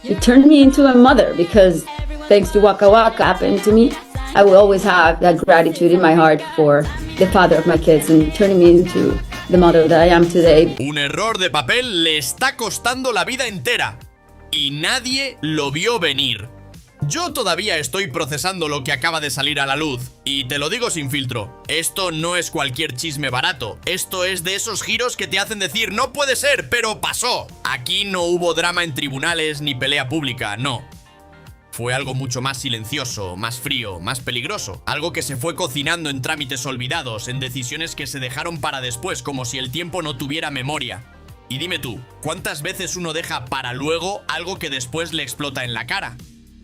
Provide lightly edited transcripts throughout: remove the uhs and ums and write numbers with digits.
It turned me into a mother because thanks to Waka Waka happened to me. I will always have that gratitude in my heart for the father of my kids and turning me into the mother that I am today. Un error de papel le está costando la vida entera y nadie lo vio venir. Yo todavía estoy procesando lo que acaba de salir a la luz y te lo digo sin filtro. Esto no es cualquier chisme barato. Esto es de esos giros que te hacen decir no puede ser, pero pasó. Aquí no hubo drama en tribunales ni pelea pública, no. Fue algo mucho más silencioso, más frío, más peligroso. Algo que se fue cocinando en trámites olvidados, en decisiones que se dejaron para después, como si el tiempo no tuviera memoria. Y dime tú, ¿cuántas veces uno deja para luego algo que después le explota en la cara?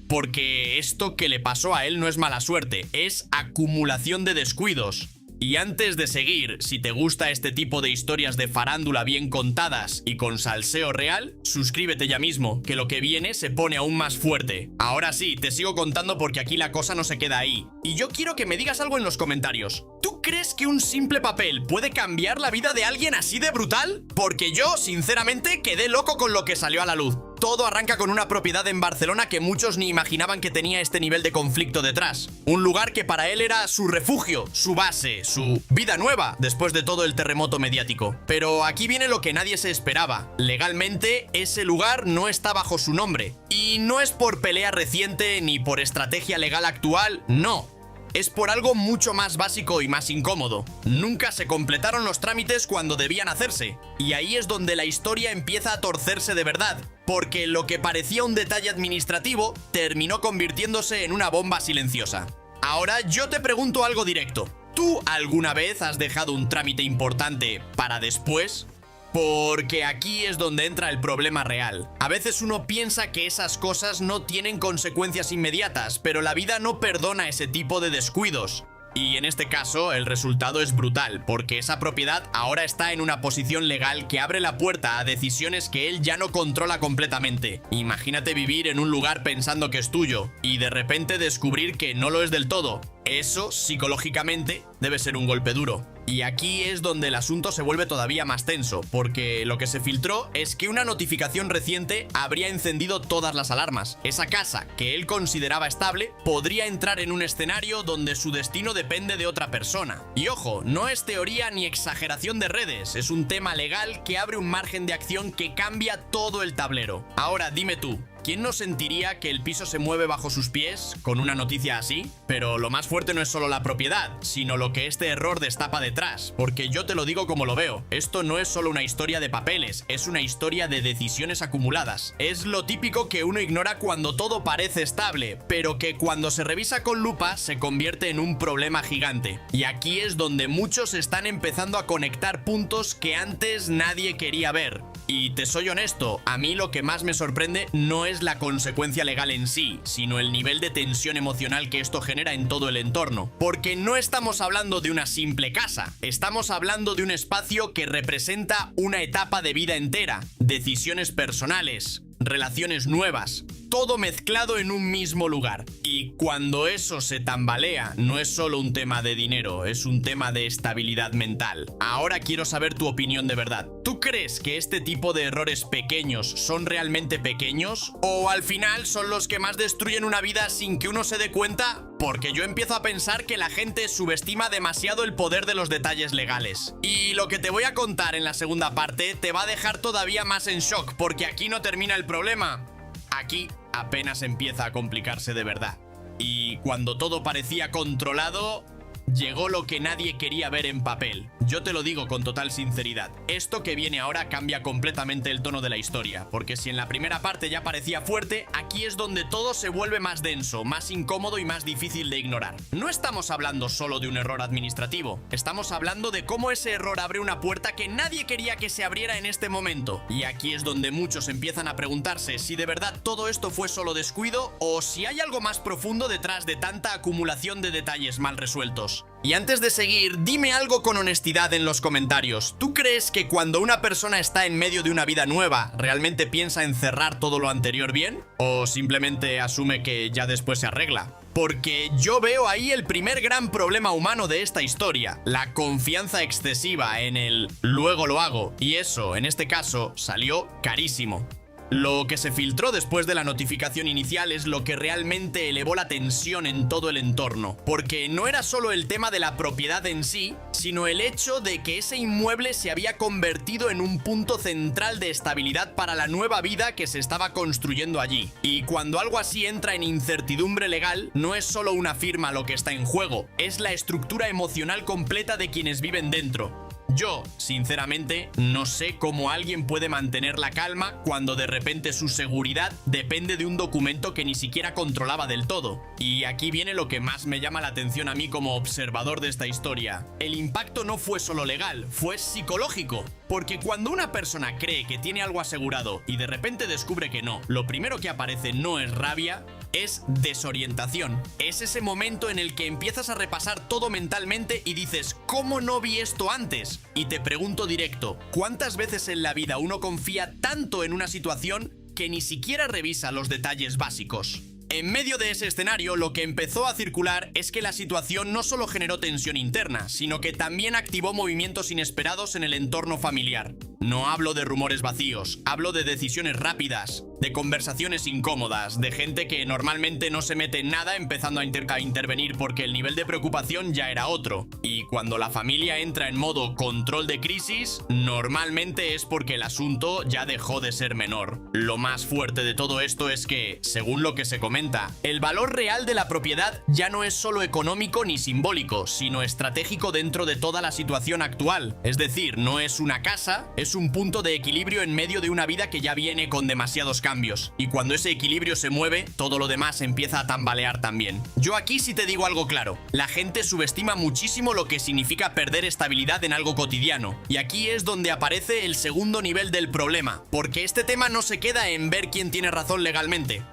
Porque esto que le pasó a él no es mala suerte, es acumulación de descuidos. Y antes de seguir, si te gusta este tipo de historias de farándula bien contadas y con salseo real, suscríbete ya mismo, que lo que viene se pone aún más fuerte. Ahora sí, te sigo contando porque aquí la cosa no se queda ahí. Y yo quiero que me digas algo en los comentarios. ¿Tú crees que un simple papel puede cambiar la vida de alguien así de brutal? Porque yo, sinceramente, quedé loco con lo que salió a la luz. Todo arranca con una propiedad en Barcelona que muchos ni imaginaban que tenía este nivel de conflicto detrás. Un lugar que para él era su refugio, su base, su vida nueva después de todo el terremoto mediático. Pero aquí viene lo que nadie se esperaba. Legalmente, ese lugar no está bajo su nombre. Y no es por pelea reciente ni por estrategia legal actual, no. Es por algo mucho más básico y más incómodo. Nunca se completaron los trámites cuando debían hacerse. Y ahí es donde la historia empieza a torcerse de verdad. Porque lo que parecía un detalle administrativo terminó convirtiéndose en una bomba silenciosa. Ahora yo te pregunto algo directo. ¿Tú alguna vez has dejado un trámite importante para después? Porque aquí es donde entra el problema real. A veces uno piensa que esas cosas no tienen consecuencias inmediatas, pero la vida no perdona ese tipo de descuidos. Y en este caso el resultado es brutal, porque esa propiedad ahora está en una posición legal que abre la puerta a decisiones que él ya no controla completamente. Imagínate vivir en un lugar pensando que es tuyo y de repente descubrir que no lo es del todo. Eso, psicológicamente, debe ser un golpe duro. Y aquí es donde el asunto se vuelve todavía más tenso, porque lo que se filtró es que una notificación reciente habría encendido todas las alarmas. Esa casa, que él consideraba estable, podría entrar en un escenario donde su destino depende de otra persona. Y ojo, no es teoría ni exageración de redes, es un tema legal que abre un margen de acción que cambia todo el tablero. Ahora, dime tú, ¿quién no sentiría que el piso se mueve bajo sus pies con una noticia así? Pero lo más fuerte no es solo la propiedad, sino lo que este error destapa detrás. Porque yo te lo digo como lo veo. Esto no es solo una historia de papeles, es una historia de decisiones acumuladas. Es lo típico que uno ignora cuando todo parece estable, pero que cuando se revisa con lupa se convierte en un problema gigante. Y aquí es donde muchos están empezando a conectar puntos que antes nadie quería ver. Y te soy honesto, a mí lo que más me sorprende no es la consecuencia legal en sí, sino el nivel de tensión emocional que esto genera en todo el entorno. Porque no estamos hablando de una simple casa, estamos hablando de un espacio que representa una etapa de vida entera, decisiones personales, relaciones nuevas, todo mezclado en un mismo lugar. Y cuando eso se tambalea, no es solo un tema de dinero, es un tema de estabilidad mental. Ahora quiero saber tu opinión de verdad. ¿Tú crees que este tipo de errores pequeños son realmente pequeños? ¿O al final son los que más destruyen una vida sin que uno se dé cuenta? Porque yo empiezo a pensar que la gente subestima demasiado el poder de los detalles legales. Y lo que te voy a contar en la segunda parte te va a dejar todavía más en shock, porque aquí no termina el problema. Aquí apenas empieza a complicarse de verdad. Y cuando todo parecía controlado, llegó lo que nadie quería ver en papel. Yo te lo digo con total sinceridad. Esto que viene ahora cambia completamente el tono de la historia, porque si en la primera parte ya parecía fuerte, aquí es donde todo se vuelve más denso, más incómodo y más difícil de ignorar. No estamos hablando solo de un error administrativo, estamos hablando de cómo ese error abre una puerta que nadie quería que se abriera en este momento. Y aquí es donde muchos empiezan a preguntarse si de verdad todo esto fue solo descuido o si hay algo más profundo detrás de tanta acumulación de detalles mal resueltos. Y antes de seguir, dime algo con honestidad en los comentarios. ¿Tú crees que cuando una persona está en medio de una vida nueva, realmente piensa en cerrar todo lo anterior bien? ¿O simplemente asume que ya después se arregla? Porque yo veo ahí el primer gran problema humano de esta historia, la confianza excesiva en el luego lo hago, y eso, en este caso, salió carísimo. Lo que se filtró después de la notificación inicial es lo que realmente elevó la tensión en todo el entorno, porque no era solo el tema de la propiedad en sí, sino el hecho de que ese inmueble se había convertido en un punto central de estabilidad para la nueva vida que se estaba construyendo allí. Y cuando algo así entra en incertidumbre legal, no es solo una firma lo que está en juego, es la estructura emocional completa de quienes viven dentro. Yo, sinceramente, no sé cómo alguien puede mantener la calma cuando de repente su seguridad depende de un documento que ni siquiera controlaba del todo. Y aquí viene lo que más me llama la atención a mí como observador de esta historia. El impacto no fue solo legal, fue psicológico. Porque cuando una persona cree que tiene algo asegurado y de repente descubre que no, lo primero que aparece no es rabia, es desorientación. Es ese momento en el que empiezas a repasar todo mentalmente y dices, ¿cómo no vi esto antes? Y te pregunto directo, ¿cuántas veces en la vida uno confía tanto en una situación que ni siquiera revisa los detalles básicos? En medio de ese escenario, lo que empezó a circular es que la situación no solo generó tensión interna, sino que también activó movimientos inesperados en el entorno familiar. No hablo de rumores vacíos, hablo de decisiones rápidas, de conversaciones incómodas, de gente que normalmente no se mete en nada empezando a intervenir porque el nivel de preocupación ya era otro. Y cuando la familia entra en modo control de crisis, normalmente es porque el asunto ya dejó de ser menor. Lo más fuerte de todo esto es que, según lo que se comenta, el valor real de la propiedad ya no es solo económico ni simbólico, sino estratégico dentro de toda la situación actual. Es decir, no es una casa, es un punto de equilibrio en medio de una vida que ya viene con demasiados cambios. Y cuando ese equilibrio se mueve, todo lo demás empieza a tambalear también. Yo aquí sí te digo algo claro. La gente subestima muchísimo lo que significa perder estabilidad en algo cotidiano. Y aquí es donde aparece el segundo nivel del problema, porque este tema no se queda en ver quién tiene razón legalmente.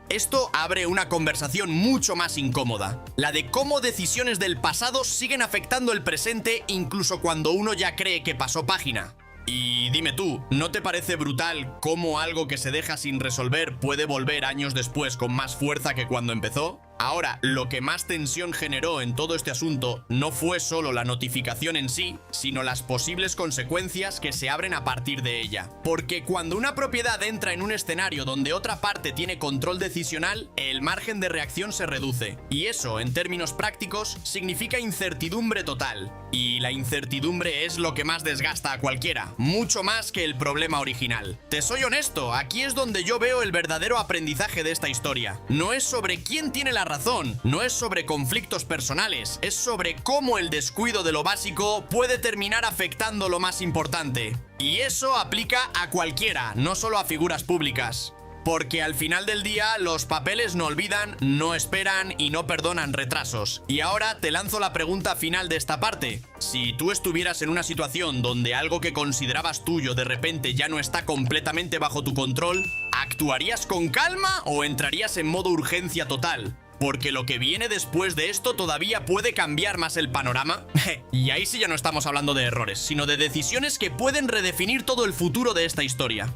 Esto abre una conversación mucho más incómoda, la de cómo decisiones del pasado siguen afectando el presente incluso cuando uno ya cree que pasó página. Y dime tú, ¿no te parece brutal cómo algo que se deja sin resolver puede volver años después con más fuerza que cuando empezó? Ahora, lo que más tensión generó en todo este asunto no fue solo la notificación en sí, sino las posibles consecuencias que se abren a partir de ella. Porque cuando una propiedad entra en un escenario donde otra parte tiene control decisional, el margen de reacción se reduce. Y eso, en términos prácticos, significa incertidumbre total. Y la incertidumbre es lo que más desgasta a cualquiera, mucho más que el problema original. Te soy honesto, aquí es donde yo veo el verdadero aprendizaje de esta historia. No es sobre quién tiene la razón, no es sobre conflictos personales, es sobre cómo el descuido de lo básico puede terminar afectando lo más importante. Y eso aplica a cualquiera, no solo a figuras públicas. Porque al final del día, los papeles no olvidan, no esperan y no perdonan retrasos. Y ahora te lanzo la pregunta final de esta parte. Si tú estuvieras en una situación donde algo que considerabas tuyo de repente ya no está completamente bajo tu control, ¿actuarías con calma o entrarías en modo urgencia total? Porque lo que viene después de esto todavía puede cambiar más el panorama. Y ahí sí ya no estamos hablando de errores, sino de decisiones que pueden redefinir todo el futuro de esta historia.